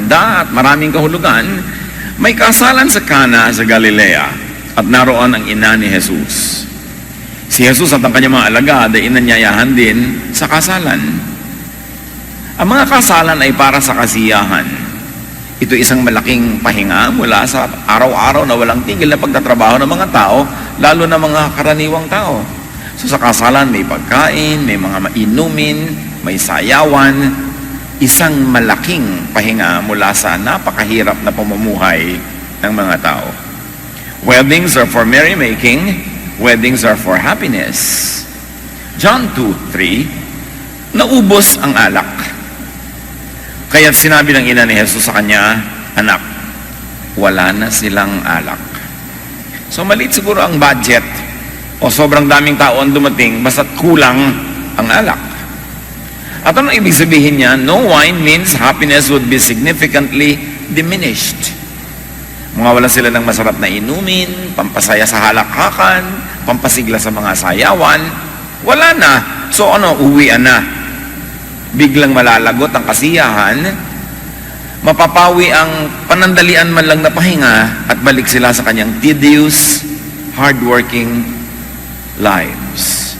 maganda at maraming kahulugan, may kasalan sa Cana sa Galilea at naroon ang ina ni Jesus. Si Jesus at ang kanyang mga alagad ay inanyayahan din sa kasalan. Ang mga kasalan ay para sa kasiyahan. Ito isang malaking pahinga mula sa araw-araw na walang tigil na pagtatrabaho ng mga tao, lalo na mga karaniwang tao. So sa kasalan may pagkain, may mga mainumin, may sayawan, isang malaking pahinga mula sa napakahirap na pamumuhay ng mga tao. Weddings are for merrymaking, weddings are for happiness. John 2:3, naubos ang alak. Kaya't sinabi ng ina ni Jesus sa kanya, anak, wala na silang alak. So maliit siguro ang budget o sobrang daming tao ang dumating basta't kulang ang alak. At ano ibig sabihin niya? No wine means happiness would be significantly diminished. Mawawala sila ng masarap na inumin, pampasaya sa halakhakan, pampasigla sa mga sayawan. Wala na. So uwian na. Biglang malalagot ang kasiyahan, mapapawi ang panandalian man lang na pahinga at balik sila sa kanyang tedious, hardworking lives.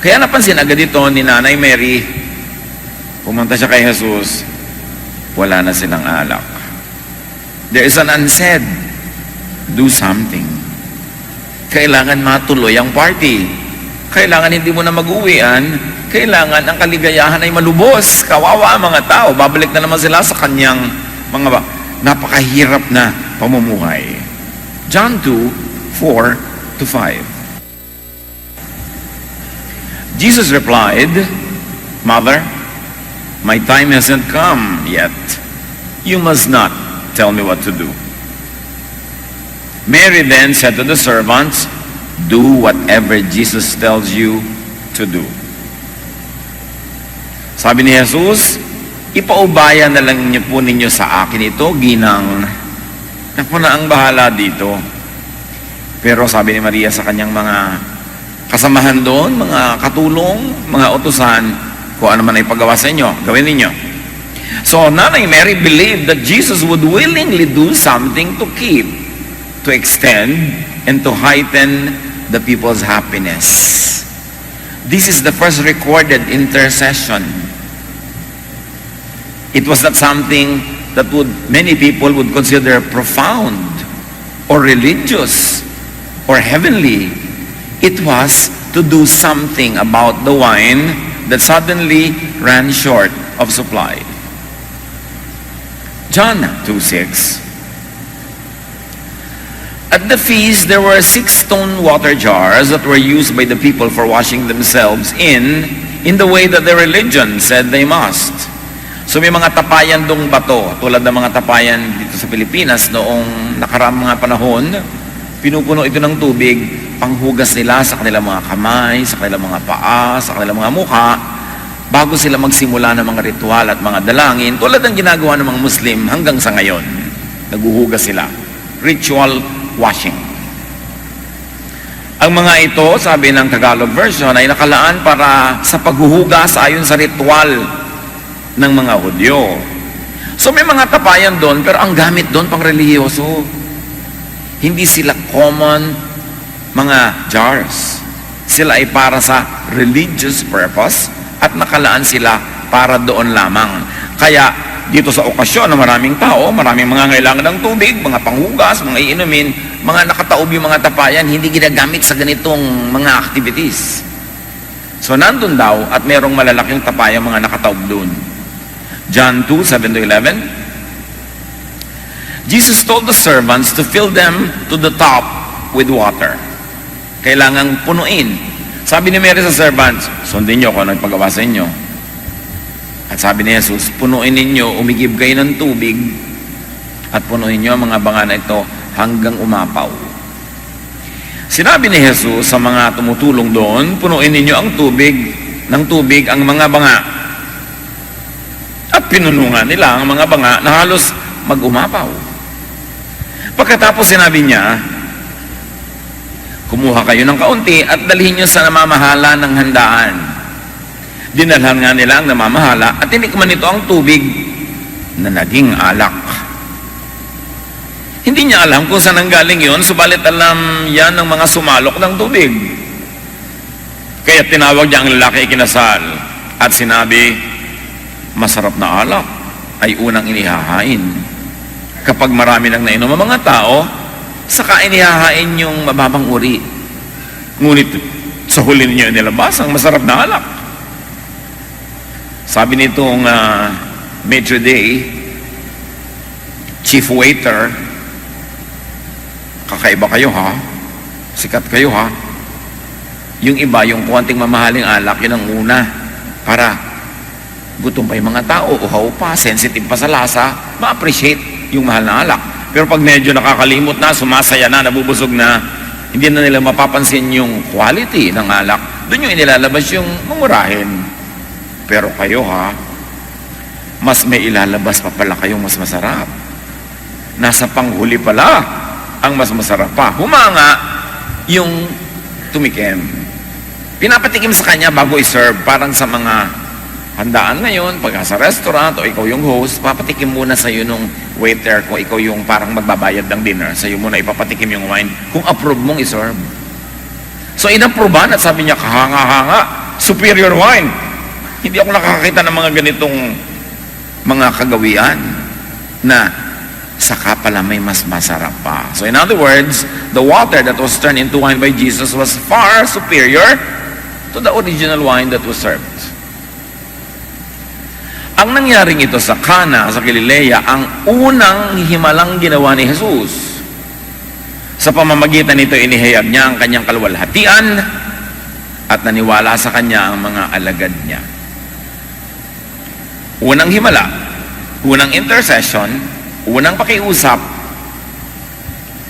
Kaya napansin agad ito ni Nanay Mary, pumunta siya kay Jesus, wala na silang alak. There is an unsaid, do something. Kailangan matuloy ang party. Kailangan hindi mo na mag-uwian. Kailangan ang kaligayahan ay malubos. Kawawa ang mga tao. Babalik na naman sila sa kanyang mga napakahirap na pamumuhay. John 2:4-5. Jesus replied, Mother, my time hasn't come yet. You must not tell me what to do. Mary then said to the servants, do whatever Jesus tells you to do. Sabi ni Jesus, ipaubaya na lang niyo po ninyo sa akin ito, ginang. Ako na ang bahala dito. Pero sabi ni Maria sa kanyang mga kasamahan doon, mga katulong, mga utusan, kung ano man ay paggawa sa inyo, gawin ninyo. So, Nanay Mary believed that Jesus would willingly do something to keep, to extend, and to heighten the people's happiness. This is the first recorded intercession. It was not something that many people would consider profound or religious or heavenly. It was to do something about the wine that suddenly ran short of supply. John 2:6. At the feast, there were 6 stone water jars that were used by the people for washing themselves in the way that their religion said they must. So may mga tapayan dong bato, tulad ng mga tapayan dito sa Pilipinas noong nakaraang mga panahon, pinupuno ito ng tubig, panghugas nila sa kanilang mga kamay, sa kanilang mga paa, sa kanilang mga mukha, bago sila magsimula ng mga ritual at mga dalangin, tulad ng ginagawa ng mga Muslim hanggang sa ngayon. Naguhugas sila. Ritual washing. Ang mga ito, sabi ng Tagalog version, ay nakalaan para sa paghuhugas ayon sa ritual ng mga Hudyo. So may mga tapayan doon, pero ang gamit doon pang relihiyoso. Hindi sila common mga jars. Sila ay para sa religious purpose at nakalaan sila para doon lamang. Kaya dito sa okasyon na maraming tao, maraming mga ngailangan ng tubig, mga panghugas, mga iinumin, mga nakataob yung mga tapayan, hindi ginagamit sa ganitong mga activities. So nandun daw at merong malalaking tapayang mga nakataob doon. John 2:7-11. Jesus told the servants to fill them to the top with water. Kailangang punuin. Sabi ni Mary sa servants, sundin niyo kung ano paggawa sa inyo. At sabi ni Jesus, punuin ninyo, umigib kayo ng tubig at punuin niyo ang mga banga na ito hanggang umapaw. Sinabi ni Jesus sa mga tumutulong doon, punuin ninyo ang tubig ng tubig ang mga banga. At pinunungan nila ang mga banga na halos mag-umapaw. Pagkatapos sinabi niya, kumuha kayo ng kaunti at dalhin niyo sa namamahala ng handaan. Dinalhan nga nila ang namamahala at tinikman nito ang tubig na naging alak. Hindi niya alam kung saan nanggaling yun, subalit alam yan ng mga sumalok ng tubig. Kaya tinawag niya ang lalaki ikinasal at sinabi, masarap na alak ay unang inihahain. Kapag marami nang nainom ang mga tao, saka inihahain yung mababang uri. Ngunit sa huli niyo nilabas ang masarap na alak. Sabi nitong maitre d', chief waiter, kakaiba kayo ha, sikat kayo ha. Yung iba, yung konting mamahaling alak, yun ang una para gutom pa yung mga tao, uhaw pa, sensitive pa sa lasa, ma-appreciate yung mahal na alak. Pero pag medyo nakakalimot na, sumasaya na, nabubusog na, hindi na nila mapapansin yung quality ng alak, doon yung inilalabas yung mumurahin. Pero kayo ha, mas may ilalabas pa pala kayong mas masarap. Nasa panghuli pala ang mas masarap pa. Humanga yung tumikim. Pinapatikim sa kanya bago i-serve. Parang sa mga handaan ngayon, pag sa restaurant o ikaw yung host, papatikim muna sa'yo nung waiter kung ikaw yung parang magbabayad ng dinner. Sa'yo muna ipapatikim yung wine kung approve mong i-serve. So inapprovean at sabi niya, kahanga-hanga, superior wine. Hindi ako nakakakita ng mga ganitong mga kagawian na saka pala may mas masarap pa. So in other words, the water that was turned into wine by Jesus was far superior to the original wine that was served. Ang nangyaring ito sa Cana, sa Galilea, ang unang himalang ginawa ni Jesus. Sa pamamagitan nito, inihayag niya ang kanyang kaluwalhatian at naniwala sa kanya ang mga alagad niya. Unang himala, unang intercession, unang pakiusap,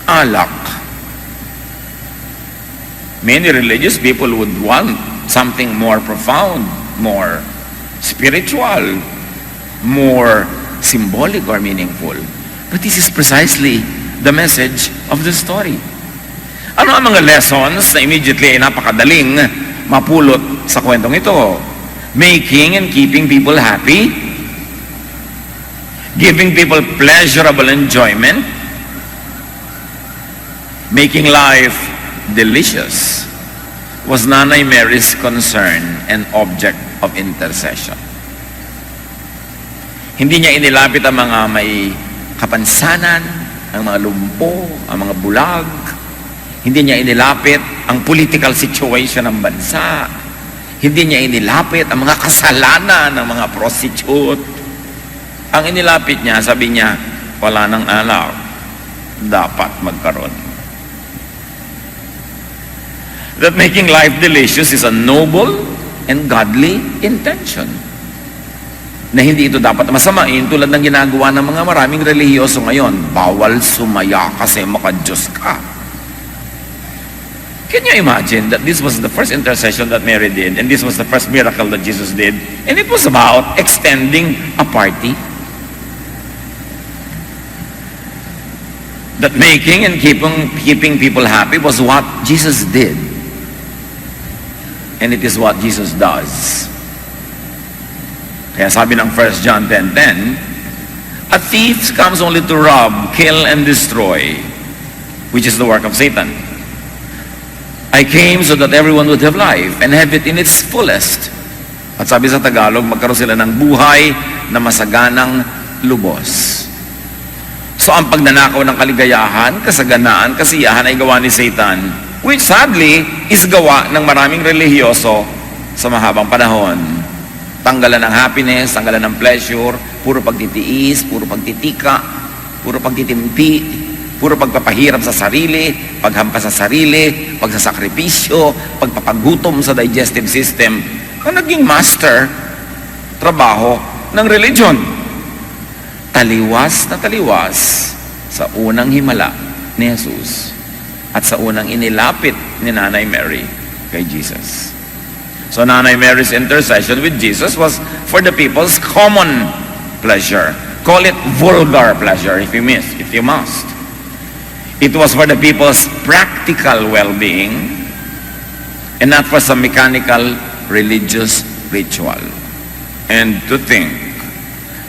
alak. Many religious people would want something more profound, more spiritual, more symbolic or meaningful. But this is precisely the message of the story. Ano ang mga lessons na immediately ay napakadaling mapulot sa kwentong ito? Making and keeping people happy, giving people pleasurable enjoyment, making life delicious was Nanay Mary's concern and object of intercession. Hindi niya inilapit ang mga may kapansanan, ang mga lumpo, ang mga bulag. Hindi niya inilapit ang political situation ng bansa. Hindi niya inilapit ang mga kasalanan ng mga prostitute. Ang inilapit niya, sabi niya, wala nang alak, dapat magkaroon. That making life delicious is a noble and godly intention. Na hindi ito dapat masamain tulad ng ginagawa ng mga maraming relihiyoso ngayon. Bawal sumaya kasi maka-Diyos ka. Can you imagine that this was the first intercession that Mary did, and this was the first miracle that Jesus did, and it was about extending a party? That making and keeping people happy was what Jesus did. And it is what Jesus does. Kaya sabi ng 1 John 10:10, a thief comes only to rob, kill, and destroy, which is the work of Satan. I came so that everyone would have life and have it in its fullest. At sabi sa Tagalog, magkaroon sila ng buhay na masaganang lubos. So ang pagnanakaw ng kaligayahan, kasaganaan, kasiyahan ay gawa ni Satan, which sadly is gawa ng maraming relihiyoso sa mahabang panahon. Tanggalan ng happiness, tanggalan ng pleasure, puro pagtitiis, puro pagtitika, puro pagtitimpi, puro pagpapahirap sa sarili, paghampas sa sarili, pagsasakripisyo, pagpapagutom sa digestive system, ang naging master trabaho ng religion. Taliwas na taliwas sa unang himala ni Jesus at sa unang inilapit ni Nanay Mary kay Jesus. So Nanay Mary's intercession with Jesus was for the people's common pleasure. Call it vulgar pleasure if you must. It was for the people's practical well-being and not for some mechanical religious ritual. And to think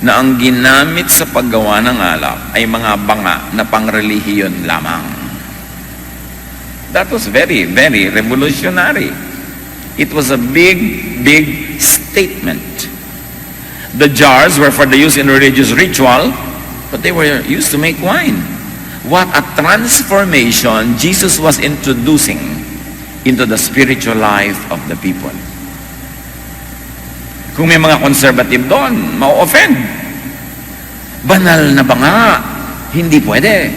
na ang ginamit sa paggawa ng alak ay mga banga na pangrelihiyon lamang. That was very, very revolutionary. It was a big, big statement. The jars were for the use in religious ritual, but they were used to make wine. What a transformation Jesus was introducing into the spiritual life of the people. Kung may mga conservative doon, ma-offend. Banal na banga, hindi pwede.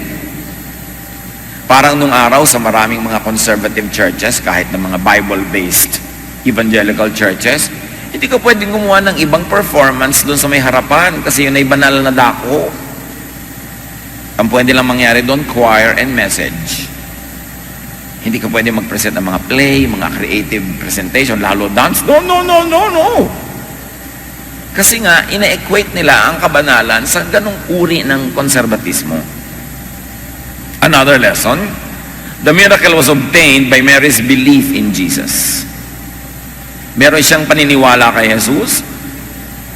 Parang nung araw sa maraming mga conservative churches, kahit na mga Bible-based evangelical churches, hindi ka pwedeng gumawa ng ibang performance doon sa may harapan kasi yun ay banal na dako. Ang pwede lang mangyari doon, choir and message. Hindi ka pwede mag-present ng mga play, mga creative presentation, lalo dance. No, no, no, no, no. Kasi nga, ina-equate nila ang kabanalan sa ganong uri ng konserbatismo. Another lesson, the miracle was obtained by Mary's belief in Jesus. Meron siyang paniniwala kay Jesus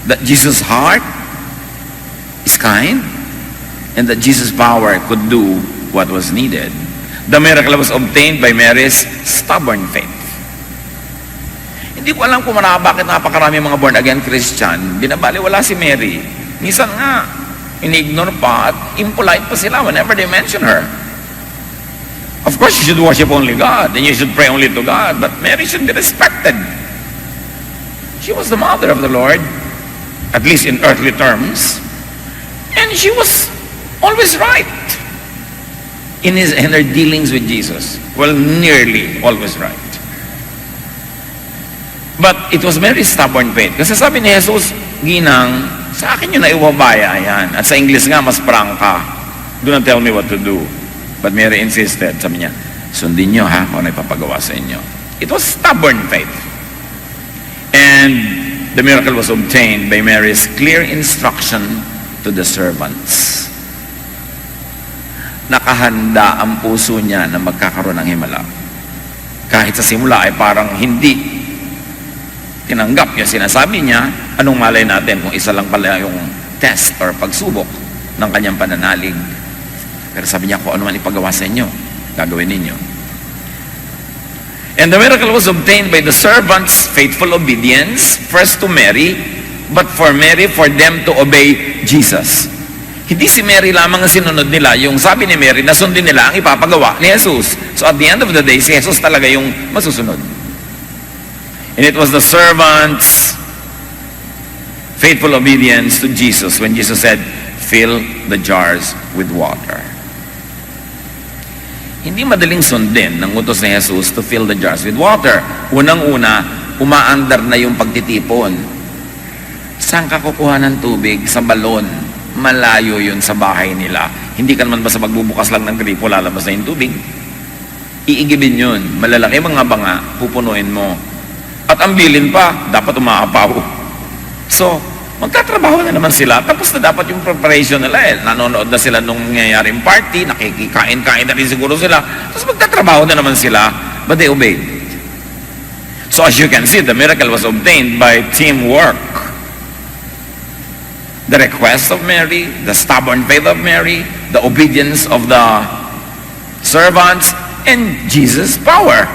that Jesus' heart is kind and that Jesus' power could do what was needed. The miracle was obtained by Mary's stubborn faith. Hindi ko alam kung bakit napakarami mga born-again Christian, binabaliwala si Mary. Minsan nga, in-ignore pa at impolite pa sila whenever they mention her. Of course, you should worship only God and you should pray only to God, but Mary should be respected. She was the mother of the Lord, at least in earthly terms, and she was always right in her dealings with Jesus. Well, nearly always right. But it was Mary's stubborn faith. Kasi sabi ni Jesus, Ginang, sa akin yun na iwabaya yan. At sa English nga, mas prangka. Do not tell me what to do. But Mary insisted, sabi niya, sundin niyo ha, kung ano ipapagawa sa inyo. It was stubborn faith. And the miracle was obtained by Mary's clear instruction to the servants. Nakahanda ang puso niya na magkakaroon ng himala. Kahit sa simula ay parang hindi tinanggap yung sinasabi niya, anong malay natin kung isa lang pala yung test or pagsubok ng kanyang pananalig. Pero sabi niya, kung ano man ipagawa sa inyo, gagawin ninyo. And the miracle was obtained by the servants' faithful obedience, first to Mary, but for Mary, for them to obey Jesus. Hindi si Mary lamang ang sinunod nila, yung sabi ni Mary, nasundin nila ang ipapagawa ni Jesus. So at the end of the day, si Jesus talaga yung masusunod. And it was the servants' faithful obedience to Jesus when Jesus said, fill the jars with water. Hindi madaling sundin ng utos ni Jesus to fill the jars with water. Unang-una, umaandar na yung pagtitipon. Saan ka kukuha ng tubig? Sa balon. Malayo yun sa bahay nila. Hindi ka naman basta magbubukas lang ng gripo, lalabas na yung tubig. Iigibin yun. Malalaki mga banga, pupunuin mo. At ang bilin pa, dapat umaapaw. So, magtatrabaho na naman sila. Tapos na dapat yung preparation nila eh. Nanonood na sila nung nangyayaring party, nakikikain-kain na rin siguro sila. Tapos magtatrabaho na naman sila. But they obeyed. So as you can see, the miracle was obtained by teamwork. The request of Mary, the stubborn faith of Mary, the obedience of the servants, and Jesus' power.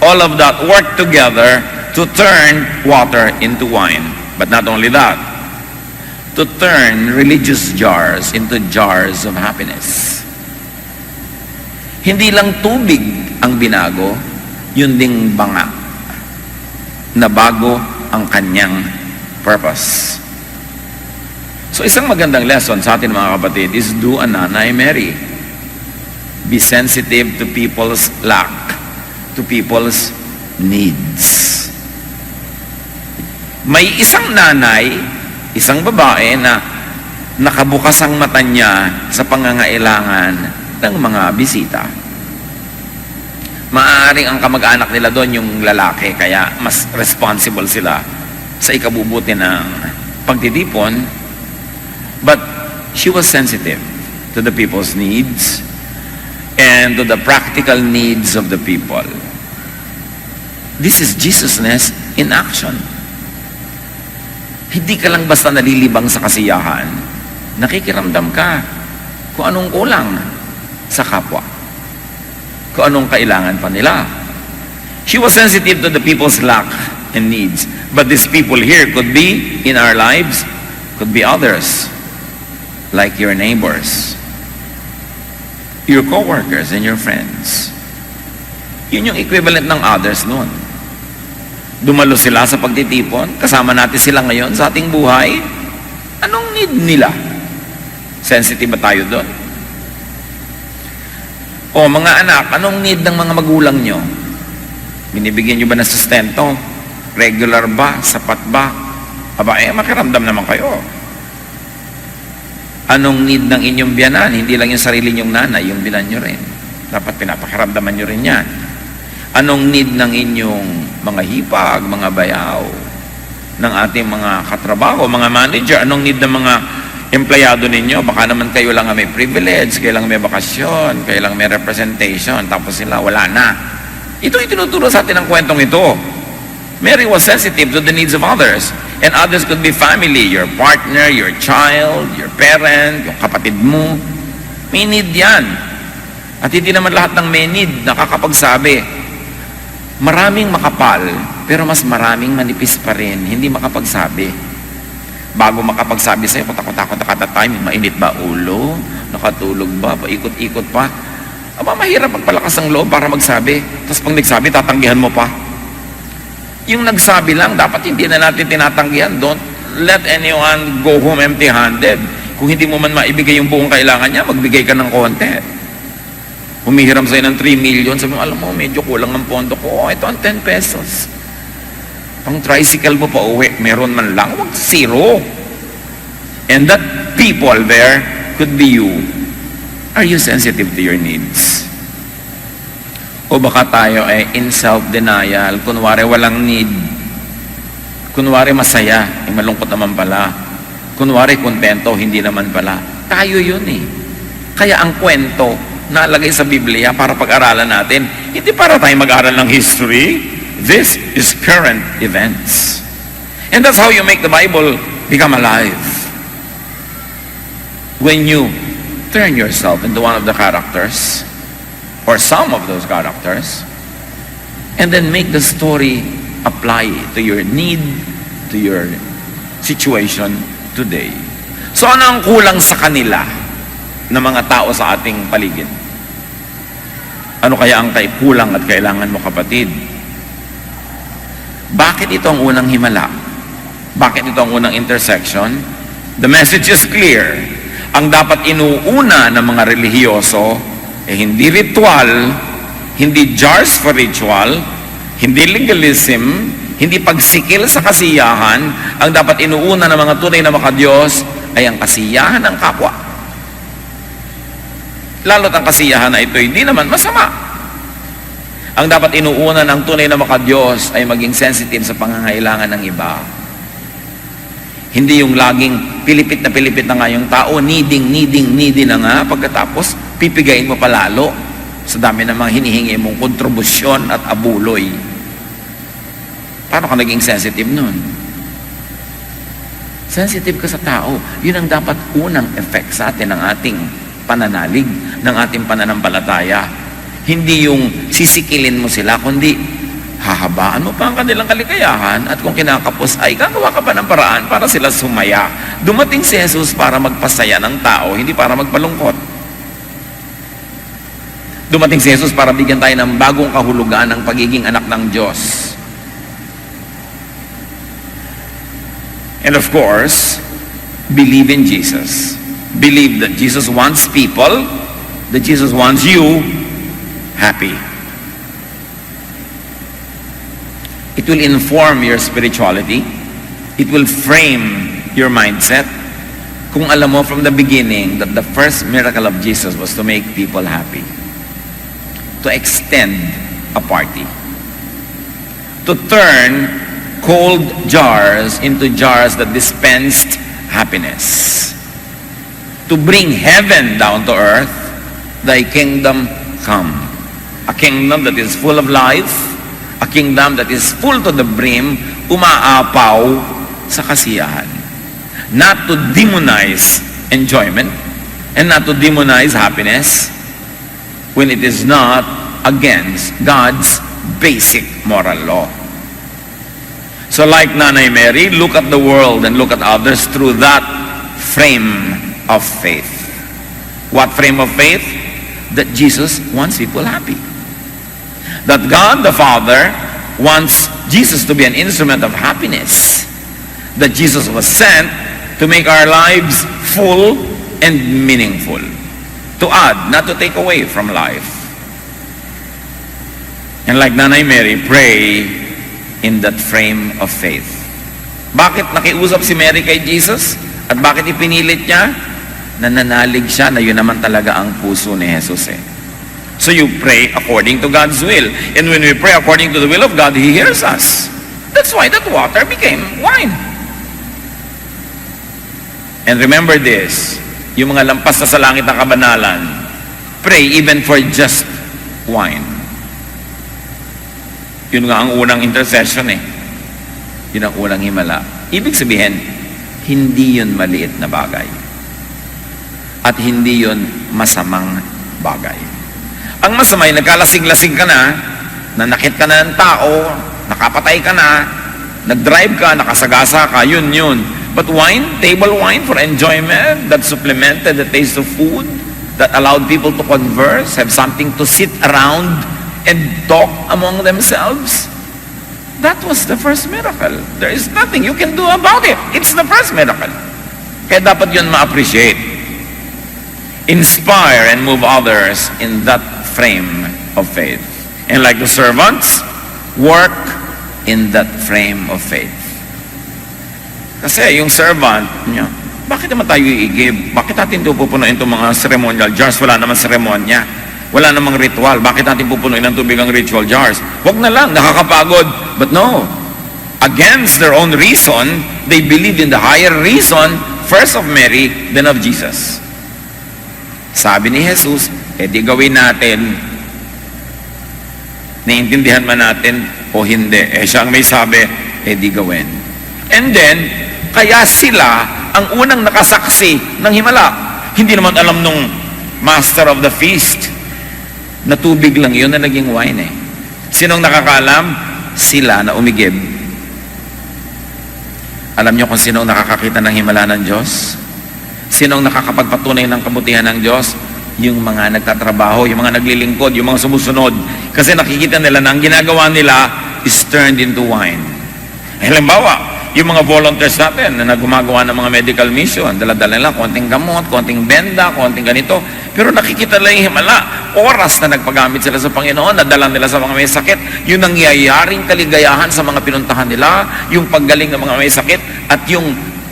All of that worked together to turn water into wine. But not only that, to turn religious jars into jars of happiness. Hindi lang tubig ang binago, yun ding banga na bago ang kanyang purpose. So isang magandang lesson sa atin mga kapatid is do a Nanay Mary. Be sensitive to people's lack, to people's needs. May isang nanay, isang babae na nakabukas ang mata niya sa pangangailangan ng mga bisita. Maaaring ang kamag-anak nila doon yung lalaki, kaya mas responsible sila sa ikabubuti ng pagtitipon. But she was sensitive to the people's needs and to the practical needs of the people. This is Jesusness in action. Hindi ka lang basta nalilibang sa kasiyahan. Nakikiramdam ka kung anong kulang sa kapwa. Kung anong kailangan pa nila. She was sensitive to the people's lack and needs. But these people here could be in our lives, could be others, like your neighbors, your co-workers, and your friends. Yun yung equivalent ng others noon. Dumalo sila sa pagtitipon, kasama natin sila ngayon sa ating buhay. Anong need nila? Sensitive ba tayo doon? O mga anak, anong need ng mga magulang nyo? Binibigyan nyo ba ng sustento? Regular ba? Sapat ba? Aba, makiramdam naman kayo. Anong need ng inyong biyanan? Hindi lang yung sarili nyong nanay, yung binan nyo rin. Dapat pinapakiramdaman nyo rin yan. Anong need ng inyong mga hipag, mga bayaw, ng ating mga katrabaho, mga manager? Anong need ng mga empleyado ninyo? Baka naman kayo lang may privilege, kayo lang may bakasyon, kayo lang may representation, tapos sila wala na. Ito itinuturo sa atin ang kwentong ito. Mary was sensitive to the needs of others. And others could be family, your partner, your child, your parent, yung kapatid mo. May need yan. At hindi naman lahat ng may need nakakapagsabi. Maraming makapal, pero mas maraming manipis pa rin, hindi makapagsabi. Bago makapagsabi sa'yo, takot-takot na kada time, mainit ba ulo? Nakatulog ba? Paikot-ikot pa? Aba, mahirap magpalakas ang loob para magsabi. Tapos pag nagsabi, tatanggihan mo pa. Yung nagsabi lang, dapat hindi na natin tinatanggihan. Don't let anyone go home empty-handed. Kung hindi mo man maibigay yung buong kailangan niya, magbigay ka ng konti. Humihiram sa'yo ng 3 million, sabi mo, alam mo, medyo kulang ang pondo ko. Ito ang 10 pesos. Pang tricycle mo pa uwi, meron man lang, wag zero. And that people there could be you. Are you sensitive to your needs? O baka tayo ay in self-denial, kunwari walang need. Kunwari masaya, malungkot naman pala. Kunwari kontento, hindi naman pala. Tayo yun eh. Kaya ang kwento, nalagay sa Biblia para pag-aralan natin. Hindi para tayo mag-aral ng history. This is current events. And that's how you make the Bible become alive. When you turn yourself into one of the characters, or some of those characters, and then make the story apply to your need, to your situation today. So ano ang kulang sa kanila ng mga tao sa ating paligid? Ano kaya ang kulang at kailangan mo, kapatid? Bakit ito ang unang himala? Bakit ito ang unang intersection? The message is clear. Ang dapat inuuna ng mga relihiyoso hindi ritual, hindi jars for ritual, hindi legalism, hindi pagsikil sa kasiyahan. Ang dapat inuuna ng mga tunay na makadiyos ay ang kasiyahan ng kapwa. Lalo't ang kasiyahan na ito hindi naman masama. Ang dapat inuuna ng tunay na makadiyos ay maging sensitive sa pangangailangan ng iba. Hindi yung laging pilipit na nga yung tao, needing na nga, pagkatapos pipigayin mo palalo sa dami ng mga hinihingi mong kontribusyon at abuloy. Paano ka naging sensitive nun? Sensitive ka sa tao. Yun ang dapat unang effect sa atin ng ating pananalig, ng ating pananampalataya. Hindi yung sisikilin mo sila, kundi hahabaan mo pa ang kanilang kaligayahan at kung kinakapos ay gagawa ka pa ng paraan para sila sumaya. Dumating si Jesus para magpasaya ng tao, hindi para magpalungkot. Dumating si Jesus para bigyan tayo ng bagong kahulugan ng pagiging anak ng Diyos. And of course, believe in Jesus. Believe that Jesus wants people, that Jesus wants you happy. It will inform your spirituality. It will frame your mindset. Kung alam mo from the beginning that the first miracle of Jesus was to make people happy. To extend a party. To turn cold jars into jars that dispensed happiness. To bring heaven down to earth, thy kingdom come. A kingdom that is full of life, a kingdom that is full to the brim, umaapaw sa kasiyahan. Not to demonize enjoyment and not to demonize happiness when it is not against God's basic moral law. So like Nanay Mary, look at the world and look at others through that frame of faith. What frame of faith? That Jesus wants people happy. That God the Father wants Jesus to be an instrument of happiness. That Jesus was sent to make our lives full and meaningful. To add, not to take away from life. And like Nanay Mary, pray in that frame of faith. Bakit nakiusap si Mary kay Jesus? At bakit ipinilit niya? Nananalig siya na yun naman talaga ang puso ni Jesus eh. So you pray according to God's will. And when we pray according to the will of God, He hears us. That's why that water became wine. And remember this, yung mga lampas na sa langit na kabanalan, pray even for just wine. Yun nga ang unang intercession eh. Yun ang unang himala. Ibig sabihin, hindi yun maliit na bagay. At hindi yun masamang bagay. Ang masama ay nagkalasing-lasing ka na, nanakit ka na ng tao, nakapatay ka na, nag-drive ka, nakasagasa ka, yun. But wine, table wine for enjoyment, that supplemented the taste of food, that allowed people to converse, have something to sit around and talk among themselves. That was the first miracle. There is nothing you can do about it. It's the first miracle. Kaya dapat yun ma-appreciate. Inspire and move others in that frame of faith. And like the servants, work in that frame of faith. Kasi yung servant niya, bakit naman tayo i-give? Bakit natin ito pupunuin itong mga ceremonial jars? Wala naman seremonya. Wala namang ritual. Bakit natin pupunuin ng tubig ang ritual jars? Huwag na lang, nakakapagod. But no. Against their own reason, they believed in the higher reason, first of Mary, then of Jesus. Sabi ni Jesus, di gawin natin. Naiintindihan man natin o hindi. Siya ang may sabi, di gawin. And then, kaya sila ang unang nakasaksi ng himala. Hindi naman alam nung master of the feast na tubig lang yun na naging wine eh. Sinong nakakaalam? Sila na umigib. Alam nyo kung sinong nakakakita ng himala ng Diyos? Sinong nakakapagpatunay ng kabutihan ng Diyos? Yung mga nagtatrabaho, yung mga naglilingkod, yung mga sumusunod. Kasi nakikita nila na ang ginagawa nila is turned into wine. Halimbawa, yung mga volunteers natin na gumagawa ng mga medical mission, dala-dala nila konting gamot, konting benda, konting ganito. Pero nakikita nila yung himala. Oras na nagpagamit sila sa Panginoon, nadala nila sa mga may sakit, yung nangyayaring kaligayahan sa mga pinuntahan nila, yung paggaling ng mga may sakit, at yung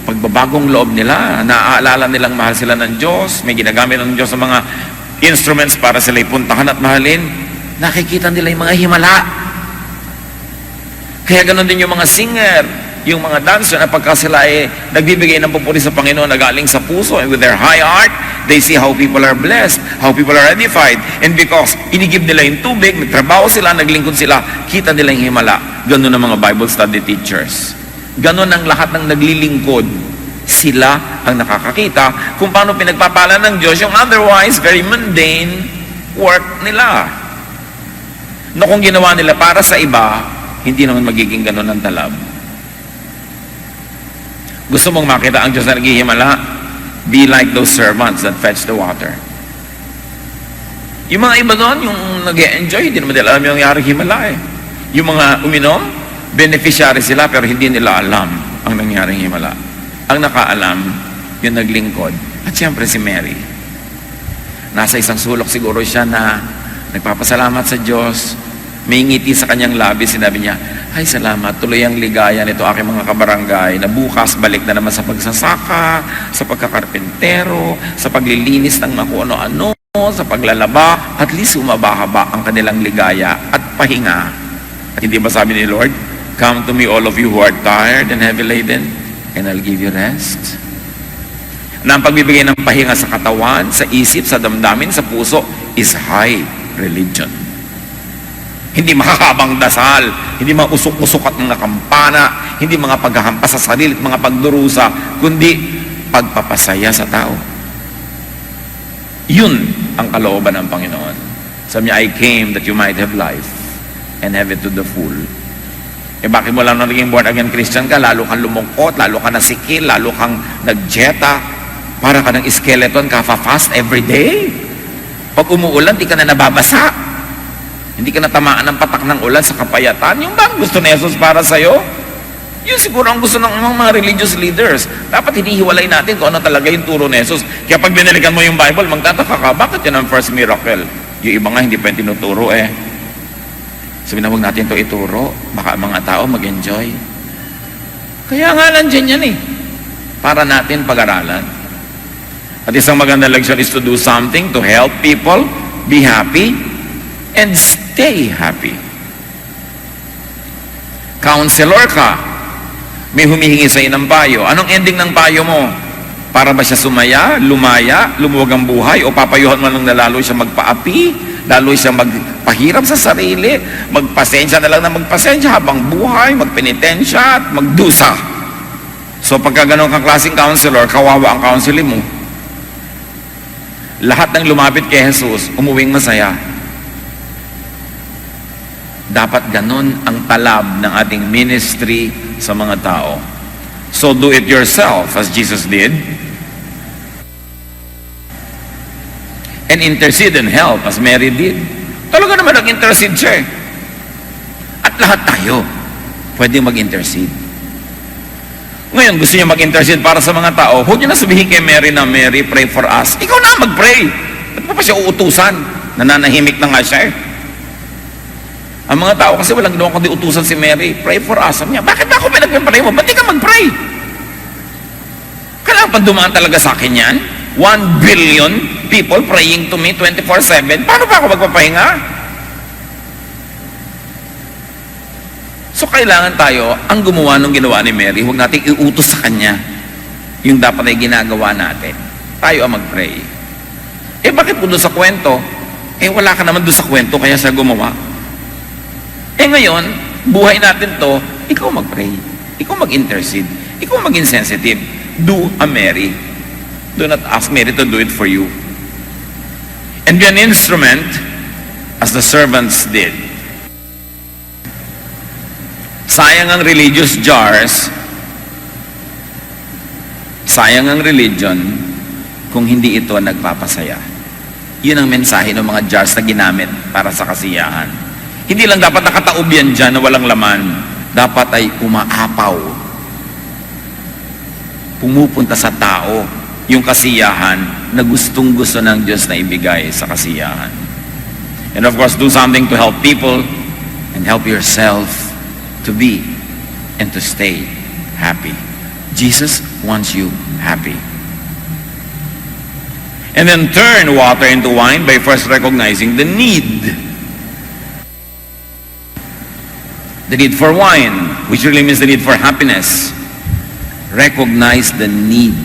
pagbabagong loob nila, naaalala nilang mahal sila ng Diyos, may ginagamit ng Diyos sa mga instruments para sila ipuntahan at mahalin, nakikita nila yung mga himala. Kaya ganoon din yung mga singer, yung mga dancer na pagka sila nagbibigay ng pupuri sa Panginoon na galing sa puso and with their high heart, they see how people are blessed, how people are edified. And because inigib nila yung tubig, nagtrabaho sila, naglingkod sila, kita nila yung himala. Ganoon ang mga Bible study teachers. Ganoon ang lahat ng naglilingkod. Sila ang nakakakita kung paano pinagpapala ng Diyos yung otherwise very mundane work nila. No, kung ginawa nila para sa iba, hindi naman magiging ganoon ang talab. Gusto mong makita ang Diyos na naghihimala? Be like those servants that fetch the water. Yung mga iba doon, yung nag-enjoy, hindi naman nila alam yung nangyari himala eh. Yung mga uminom, beneficiary sila pero hindi nila alam ang nangyaring himala. Ang nakaalam, yung naglingkod. At siyempre si Mary. Nasa isang sulok siguro siya na nagpapasalamat sa Diyos. May ngiti sa kanyang labi, sinabi niya, ay salamat, tuloy ang ligaya nito aking mga kabarangay na bukas balik na naman sa pagsasaka, sa pagkakarpentero, sa paglilinis ng mga kung ano-ano, sa paglalaba, at least umabahaba ang kanilang ligaya at pahinga. At hindi ba sabi ni Lord, come to me all of you who are tired and heavy laden, and I'll give you rest. Na ang pagbibigay ng pahinga sa katawan, sa isip, sa damdamin, sa puso, is high religion. Hindi makahabang dasal, hindi mga usok-usok at mga kampana, hindi mga paghahampas sa sarili at mga pagdurusa, kundi pagpapasaya sa tao. Yun ang kalooban ng Panginoon. Sabi niya, I came that you might have life and have it to the full. Bakit mo lang naging born again Christian ka? Lalo kang lumungkot, lalo kang nasikil, lalo kang nagjeta, para ka ng skeleton, ka-fast every day. Pag umuulan, di ka na nababasa. Hindi ka natamaan ng patak ng ulan sa kapayatan. Yung ba ang gusto ni Jesus para sa'yo? Yun siguro ang gusto ng mga religious leaders. Dapat hinihiwalay natin kung ano talaga yung turo ni Jesus. Kaya pag binalikan mo yung Bible, magtataka ka, bakit yan ang first miracle? Yung iba nga hindi pa yung tinuturo Sabi na, huwag natin ito ituro. Baka mga tao mag-enjoy. Kaya nga nandyan yan para natin pag-aralan. At isang magandang leksyon is to do something to help people be happy and stay happy. Counselor ka, may humihingi sa ng payo. Anong ending ng payo mo? Para ba siya sumaya, lumaya, lumuwag ang buhay, o papayuhan mo lang na lalo siya magpaapi, lalo siya magpahirap sa sarili, magpasensya na lang na magpasensya habang buhay, magpenitensya at magdusa. So pagka ganun kang klaseng counselor, kawawa ang counseling mo. Lahat ng lumapit kay Jesus, umuwing masaya. Dapat ganun ang talab ng ating ministry sa mga tao. So do it yourself as Jesus did. And intercede and help as Mary did. Talaga naman nag-intercede siya At lahat tayo pwede mag-intercede. Ngayon, gusto niya mag-intercede para sa mga tao, huwag niyo na sabihin kay Mary na, Mary, pray for us. Ikaw na mag-pray. Ba't mo pa siya uutusan? Nananahimik na nga siya Ang mga tao kasi walang ginawa kundi utusan si Mary, pray for us. Sabi niya, bakit ba ako pinag-pray mo? Ba't di ka mag-pray? Kailangan pa dumaan talaga sa akin yan? 1 billion people praying to me 24/7. Paano ba ako magpapahinga? So kailangan tayo, ang gumawa ng ginawa ni Mary, huwag natin iutos sa kanya yung dapat ay ginagawa natin. Tayo ang mag-pray. Bakit po doon sa kwento? Wala ka naman doon sa kwento, kaya siya gumawa. Ngayon, buhay natin to, ikaw mag-pray. Ikaw mag-intercede. Ikaw maging sensitive. Do a Mary. Do not ask Mary to do it for you. And be an instrument as the servants did. Sayang ang religious jars, sayang ang religion kung hindi ito nagpapasaya. Yun ang mensahe ng mga jars na ginamit para sa kasiyahan. Hindi lang dapat nakataob yan dyan na walang laman. Dapat ay umaapaw. Pumupunta sa tao yung kasiyahan na gustong-gusto ng Diyos na ibigay sa kasiyahan. And of course, do something to help people and help yourself to be and to stay happy. Jesus wants you happy. And then turn water into wine by first recognizing the need. The need for wine, which really means the need for happiness. Recognize the need,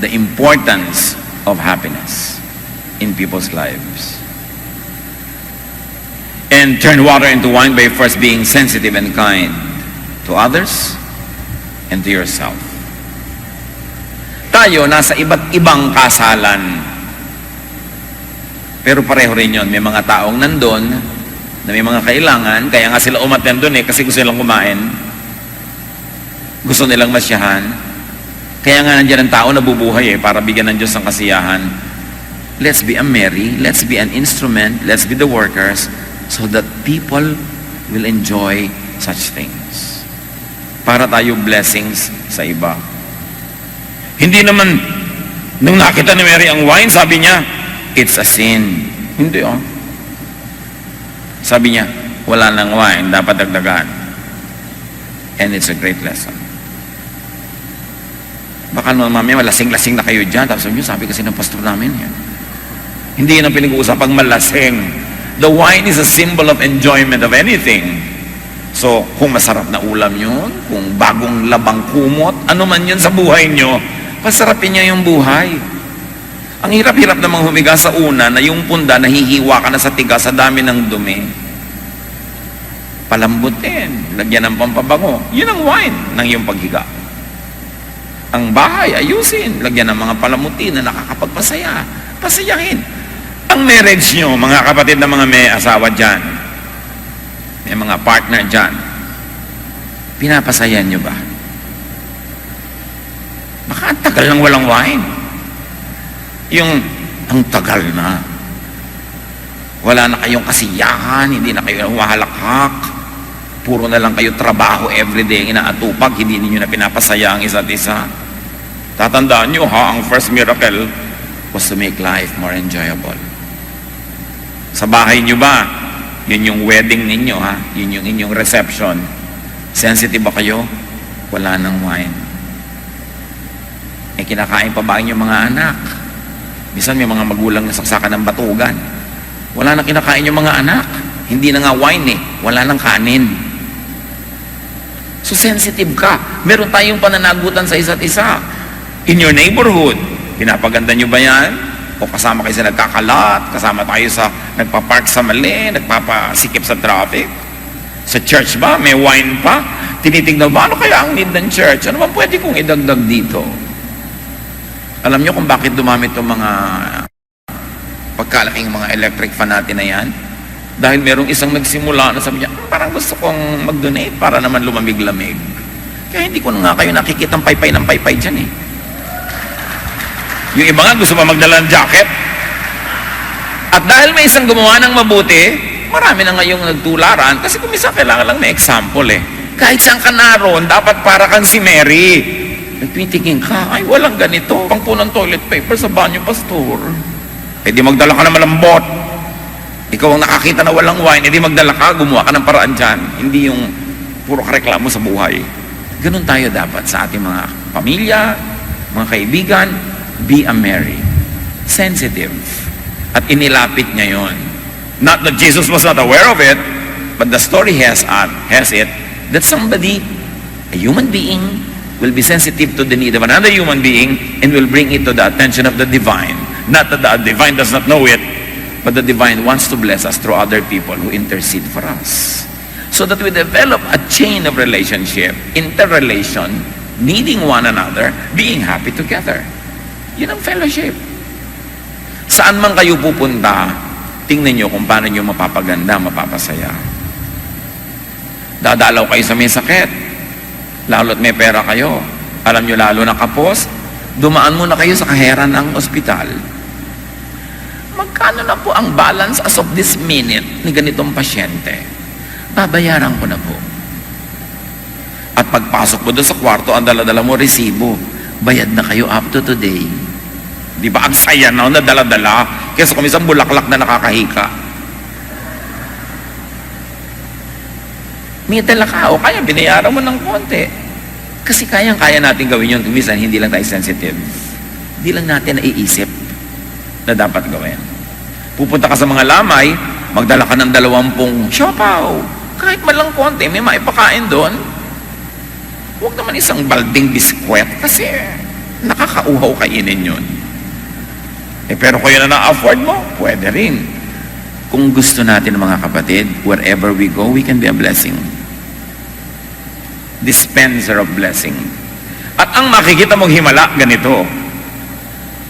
the importance of happiness in people's lives. And turn water into wine by first being sensitive and kind to others and to yourself. Tayo nasa iba't ibang kasalan. Pero pareho rin yun. May mga taong nandun na may mga kailangan, kaya nga sila umattend doon kasi gusto nilang kumain. Gusto nilang masyahan. Kaya nga nandiyan ang tao na bubuhay para bigyan ng Diyos ng kasiyahan. Let's be a Mary, let's be an instrument, let's be the workers, so that people will enjoy such things. Para tayo blessings sa iba. Hindi naman, nung nakita ni Mary ang wine, sabi niya, it's a sin. Hindi Sabi niya, wala nang wine, dapat dagdagan. And it's a great lesson. Baka naman mamaya malasing-lasing na kayo dyan. Tapos sabi kasi ng pastor namin yan. Hindi yan ang pinag-uusapang malasing. The wine is a symbol of enjoyment of anything. So, kung masarap na ulam yun, kung bagong labang kumot, ano man yun sa buhay nyo, pasarapin niya yung buhay. Ang hirap-hirap namang humiga sa una na yung punda, nahihiwa ka na sa tigas sa dami ng dumi. palambutin, lagyan ng pampabango. Yun ang wine ng iyong paghiga. Ang bahay, ayusin, lagyan ng mga palamuti na nakakapagpasaya. Pasayahin. Ang marriage nyo, mga kapatid na mga may asawa dyan, may mga partner dyan, pinapasayan nyo ba? Baka ang tagal nang walang wine. Yung, ang tagal na. Wala na kayong kasiyahan, hindi na kayo humahalakhak. Puro na lang kayo trabaho everyday, inaatupag, hindi niyo na pinapasaya ang isa't isa. Tatandaan nyo ha, ang first miracle was to make life more enjoyable. Sa bahay nyo ba, yun yung wedding ninyo ha, yun yung inyong reception. Sensitive ba kayo? Wala nang wine. Eh kinakain pa ba inyong mga anak? Minsan may mga magulang na saksakan ng batugan. Wala na kinakain yung mga anak. Hindi na nga wine eh. Wala nang kanin. So sensitive ka. Meron tayong pananagutan sa isa't isa. In your neighborhood, pinapaganda nyo ba yan? O kasama kayo sa nagkakalat? Kasama tayo sa nagpapark sa mali? Nagpapasikip sa traffic? Sa church ba? May wine pa? Tinitignan ba? Ano kaya ang need ng church? Ano ba pwede kong idagdag dito? Alam nyo kung bakit dumamit itong mga pagkalaking mga electric fan natin na yan? Dahil merong isang nagsimula na sabi niya, parang gusto kong mag-donate para naman lumamig-lamig. Kaya hindi ko na nga kayo nakikita ng paypay dyan eh. Yung iba nga gusto pa magdala ng jacket. At dahil may isang gumawa ng mabuti, marami na ngayong nagtularan kasi kung minsan kailangan lang may example eh. Kahit saan ka naroon, dapat para kang si Mary. Nagtitingin ka, ay walang ganito, pangpunang toilet paper sa banyo, pastor. Eh di magdala ka ng malambot. Ikaw ang nakakita na walang wine, eh di magdala ka, gumawa ka ng paraan dyan. Hindi yung puro kareklamo sa buhay. Ganun tayo dapat sa ating mga pamilya, mga kaibigan. Be a Mary. Sensitive. At inilapit niya yon. Not that Jesus was not aware of it, but the story has it that somebody, a human being, will be sensitive to the need of another human being and will bring it to the attention of the divine. Not that the divine does not know it, but the divine wants to bless us through other people who intercede for us. So that we develop a chain of relationship, interrelation, needing one another, being happy together. Yun ang fellowship. Saan man kayo pupunta, tingnan nyo kung paano nyo mapapaganda, mapapasaya. Dadalaw kayo sa may sakit, lalo't may pera kayo. Alam nyo lalo na kapos, dumaan muna kayo sa kaheran ng ospital. Magkano na po ang balance as of this minute ni ganitong pasyente? Babayaran ko na po. At pagpasok mo doon sa kwarto, ang dala-dala mo resibo. Bayad na kayo up to today. Di ba ang saya na dala-dala? Kesa kung isang bulaklak na nakakahika. May dala ka o kaya binayaran mo ng konti. Kasi kayang-kaya natin gawin yun. Minsan hindi lang tayo sensitive. Hindi lang natin naiisip na dapat gawin. Pupunta ka sa mga lamay, magdala ka ng 20 siopaw. Kahit man lang konti, may maipakain doon. Huwag naman isang balding biskwet kasi nakakauhaw kainin yun. Eh pero kung yun na na-afford mo, pwede rin. Kung gusto natin mga kapatid, wherever we go, we can be a blessing. Dispenser of blessing. At ang makikita mong himala, ganito.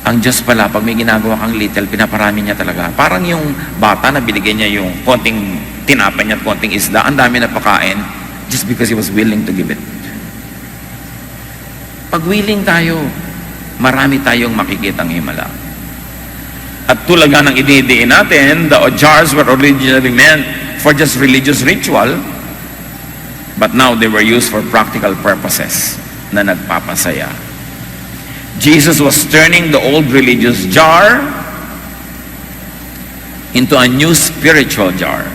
Ang Diyos pala, pag may ginagawa kang little, pinaparami niya talaga. Parang yung bata na binigyan niya yung konting tinapay niya at konting isda, ang dami na pakain, just because he was willing to give it. Pag willing tayo, marami tayong makikitang himala. At tulad nga ng ididiin natin, the jars were originally meant for just religious ritual, but now they were used for practical purposes na nagpapasaya. Jesus was turning the old religious jar into a new spiritual jar,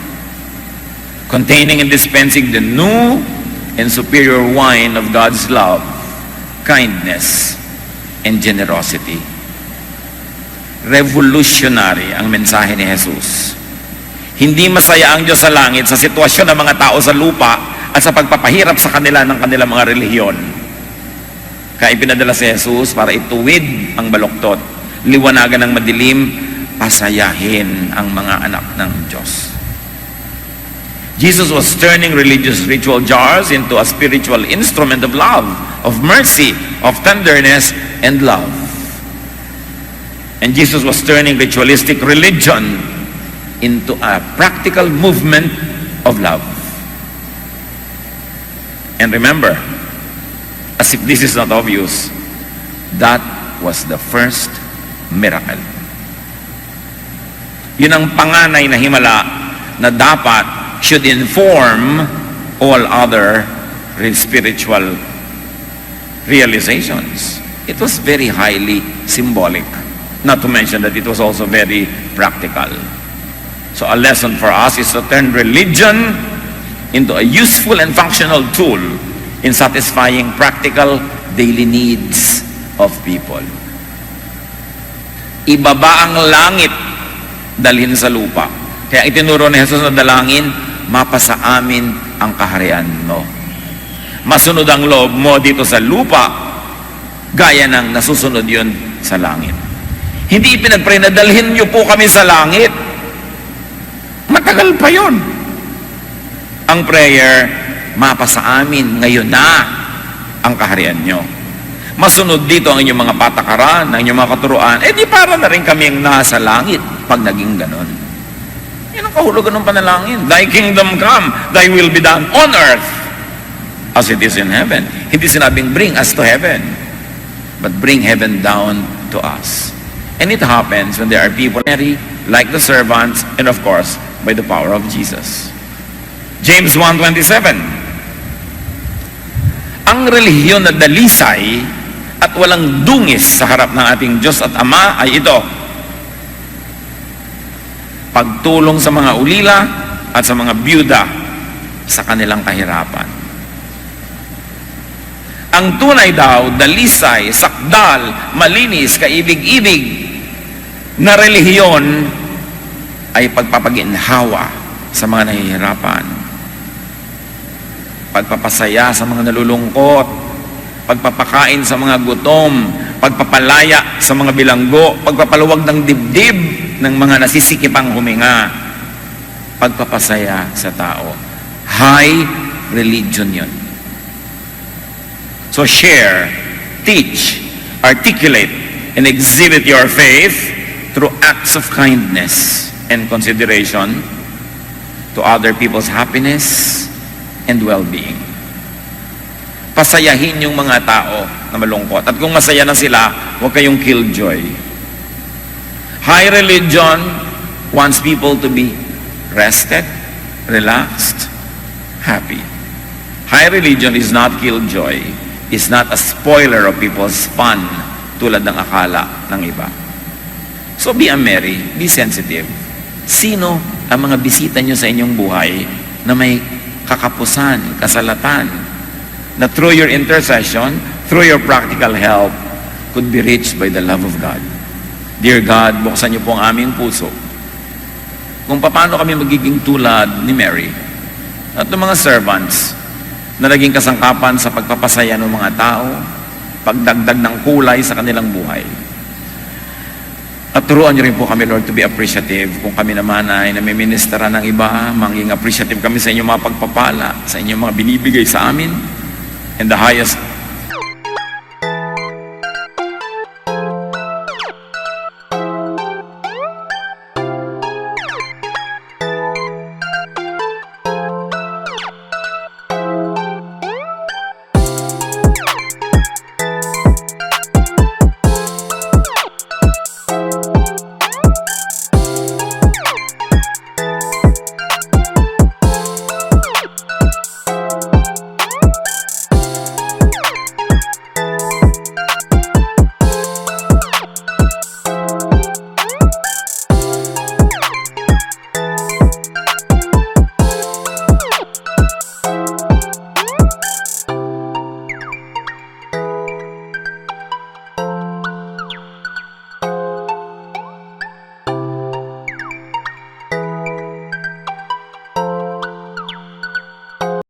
containing and dispensing the new and superior wine of God's love, kindness, and generosity. Revolutionary ang mensahe ni Jesus. Hindi masaya ang Diyos sa langit sa sitwasyon ng mga tao sa lupa at sa pagpapahirap sa kanila ng kanilang mga relihiyon. Kaya ipinadala si Jesus para ituwid ang baluktot, liwanagan ng madilim, pasayahin ang mga anak ng Diyos. Jesus was turning religious ritual jars into a spiritual instrument of love, of mercy, of tenderness, and love. And Jesus was turning ritualistic religion into a practical movement of love. And remember, as if this is not obvious, that was the first miracle. Yun ang panganay na himala na dapat should inform all other spiritual realizations. It was very highly symbolic, not to mention that it was also very practical. So a lesson for us is to turn religion into a useful and functional tool in satisfying practical daily needs of people. Ibaba ang langit, dalhin sa lupa. Kaya itinuro ni Jesus na dalangin, mapasa amin ang kaharian mo. Masunod ang loob mo dito sa lupa, gaya ng nasusunod yun sa langit. Hindi pinagpray na dalhin niyo po kami sa langit. Matagal pa yun. Ang prayer, mapasa amin ngayon na ang kaharian nyo. Masunod dito ang inyong mga patakaran, ang inyong mga katuruan, di para na rin kaming nasa langit pag naging ganon. Yan ang kahulugan ng panalangin. Thy kingdom come, thy will be done on earth as it is in heaven. Hindi sinabing bring us to heaven, but bring heaven down to us. And it happens when there are people like the servants, and of course, by the power of Jesus. James 1:27. Ang relihiyon na dalisay at walang dungis sa harap ng ating Diyos at Ama ay ito: pagtulong sa mga ulila at sa mga byuda sa kanilang kahirapan. Ang tunay daw, dalisay, sakdal, malinis, kaibig-ibig na relihiyon ay pagpapaginhawa sa mga nahihirapan, pagpapasaya sa mga nalulungkot, pagpapakain sa mga gutom, pagpapalaya sa mga bilanggo, pagpapaluwag ng dibdib ng mga nasisikipang huminga, pagpapasaya sa tao. High religion yun. So share, teach, articulate, and exhibit your faith through acts of kindness and consideration to other people's happiness and well-being. Pasayahin yung mga tao na malungkot. At kung masaya na sila, huwag kayong killjoy. High religion wants people to be rested, relaxed, happy. High religion is not killjoy. It's not a spoiler of people's fun tulad ng akala ng iba. So be a merry, be sensitive. Sino ang mga bisita nyo sa inyong buhay na may kakapusan, kasalatan, na through your intercession, through your practical help, could be reached by the love of God? Dear God, buksan niyo po ang aming puso kung paano kami magiging tulad ni Mary at ng mga servants na naging kasangkapan sa pagpapasaya ng mga tao, pagdagdag ng kulay sa kanilang buhay. At turuan niyo rin po kami, Lord, to be appreciative. Kung kami naman ay namiministera ng iba, maging appreciative kami sa inyong mga pagpapala, sa inyong mga binibigay sa amin. And the highest